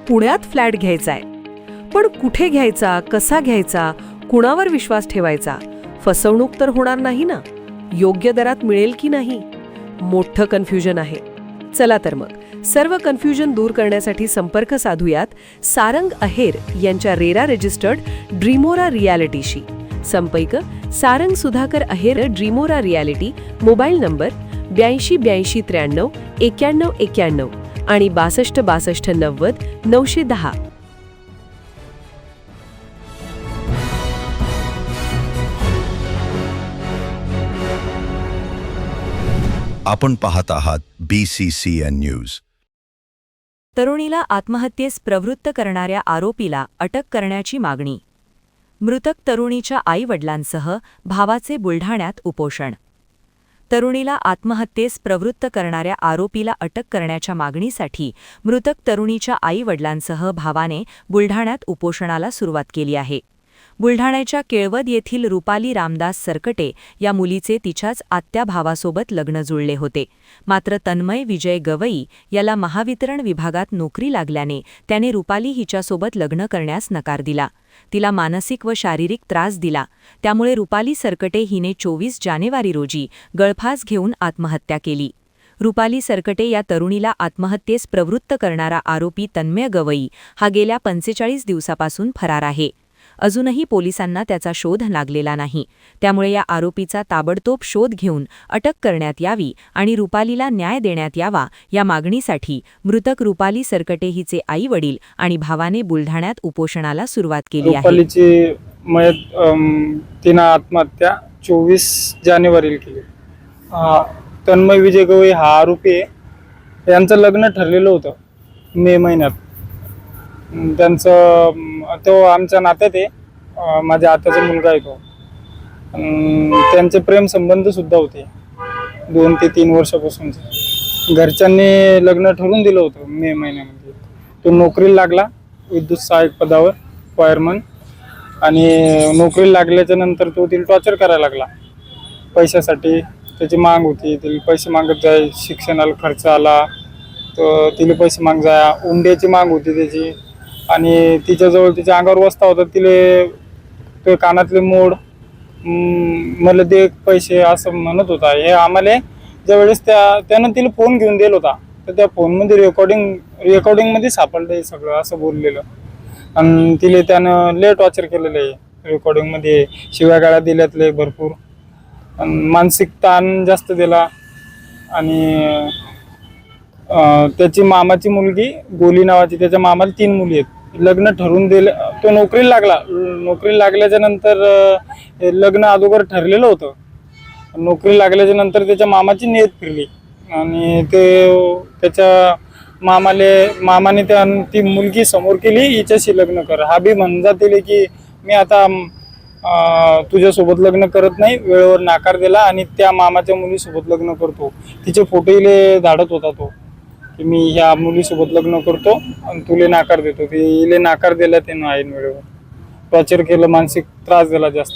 पुण्यात फ्लॅट घ्यायचा आहे. पण कुठे घ्यायचा, कसा घ्यायचा, कुणावर विश्वास ठेवायचा? फसवणूक तर होणार नाही ना? योग्य दरात मिळेल की नाही? मोठं कन्फ्युजन आहे. चला तर मग सर्व कन्फ्युजन दूर करण्यासाठी संपर्क साधूयात सारंग अहेर यांच्या रेरा रजिस्टर्ड ड्रीमोरा रियालिटीशी. संपर्क सारंग सुधाकर अहेर, ड्रीमोरा रियालिटी. मोबाईल नंबर 82 83 93 91 91 आणि 62 62 90 910. आपण पाहत आहात BCCN न्यूज. तरुणीला आत्महत्येस प्रवृत्त करणाऱ्या आरोपीला अटक करण्याची मागणी. मृतक तरुणीच्या आई-वडिलांसह भावाचे बुलढाण्यात उपोषण. तरुणीला आत्महत्येस प्रवृत्त करणाऱ्या आरोपीला अटक करण्याच्या मागणीसाठी मृतक तरुणीच्या आई-वडिलांसह भावाने बुलढाण्यात उपोषणाला सुरुवात केली आहे. बुलढाण्याच्या केळवद येथील रुपाली रामदास सरकटे या मुलीचे तिच्याच आत्या भावासोबत लग्न जुळले होते. मात्र तन्मय विजय गवई याला महावितरण विभागात नोकरी लागल्याने त्याने रुपाली हिच्यासोबत लग्न करण्यास नकार दिला. तिला मानसिक व शारीरिक त्रास दिला. त्यामुळे रुपाली सरकटे हिने 24 जानेवारी रोजी गळफास घेऊन आत्महत्या केली. रुपाली सरकटे या तरुणीला आत्महत्येस प्रवृत्त करणारा आरोपी तन्मय गवई हा गेल्या 45 दिवसापासून फरार आहे. अजूनही पोलिसांना त्याचा शोध लागलेला नाही. त्यामुळे या आरोपीचा ताबडतोब शोध घेऊन अटक करण्यात यावी आणि रुपालीला न्याय देण्यात यावा या मागणीसाठी मृतक रुपाली सरकटे हिचे आई-वडील आणि भावाने बुलढाण्यात उपोषणाला सुरुवात केली आहे. रुपालीची तिनं आत्महत्या 24 जानेवारीला केली. तन्मय विजय गवई हा आरोपी आहे. यांचं लग्न ठरलेलं होतं मे महिन्यात. तो आमच्या नात्यात आहे. माझ्या आत्याचा मुलगा आहे तो. त्यांचे प्रेम संबंध सुद्धा होते 2 ते 3 वर्षापासूनचे. घरच्यांनी लग्न ठरवून दिलं होतं मे महिन्यामध्ये. तो नोकरीला लागला विद्युत सहाय्यक पदावर, फायरमन. आणि नोकरीला लागल्याच्या नंतर तो तिला टॉर्चर करायला लागला पैशासाठी. त्याची माग होती, तिला पैसे मागत जाय, शिक्षणाला खर्च आला तर तिला पैसे माग जाय, उंड्याची माग होती त्याची. आणि तिच्याजवळ तिच्या अंगावर वस्ता होता. तिले कानातले मोड, मला दे पैसे असं म्हणत होता. हे आम्हाला ज्यावेळेस त्यानं तिला फोन घेऊन दिला होता तर त्या फोनमध्ये रेकॉर्डिंगमध्ये सापडलं हे सगळं असं बोललेलं. आणि तिला त्यानं लय टॉर्चर केलेलं आहे. रेकॉर्डिंगमध्ये शिव्यागाळ्या दिल्यातले भरपूर. मानसिक ताण जास्त दिला. आणि त्याची मामाची मुलगी गोली नावाची, त्याच्या मामाला 3 मुली आहेत. लग्न ठरवून दिलं. तो नोकरीला लागला. नोकरीला लागल्याच्या नंतर लग्न अगोदर ठरलेलं होतं. नोकरी लागल्याच्या नंतर त्याच्या मामाची नियत फिरली आणि त्याच्या मामाने ती मुलगी समोर केली, हिच्याशी लग्न कर. हा बी म्हणत दिले की मी आता तुझ्यासोबत लग्न करत नाही. वेळेवर नाकार दिला आणि त्या मामाच्या मुलीसोबत लग्न करतो. तिचे फोटो इले धाडत होता तो की मी ह्या मुलीसोबत लग्न करतो आणि तुले नाकार देतो. ते इले नाकार दिला त्यानं ऐन वेळेवर. टॉर्चर केलं, मानसिक त्रास दिला जास्त.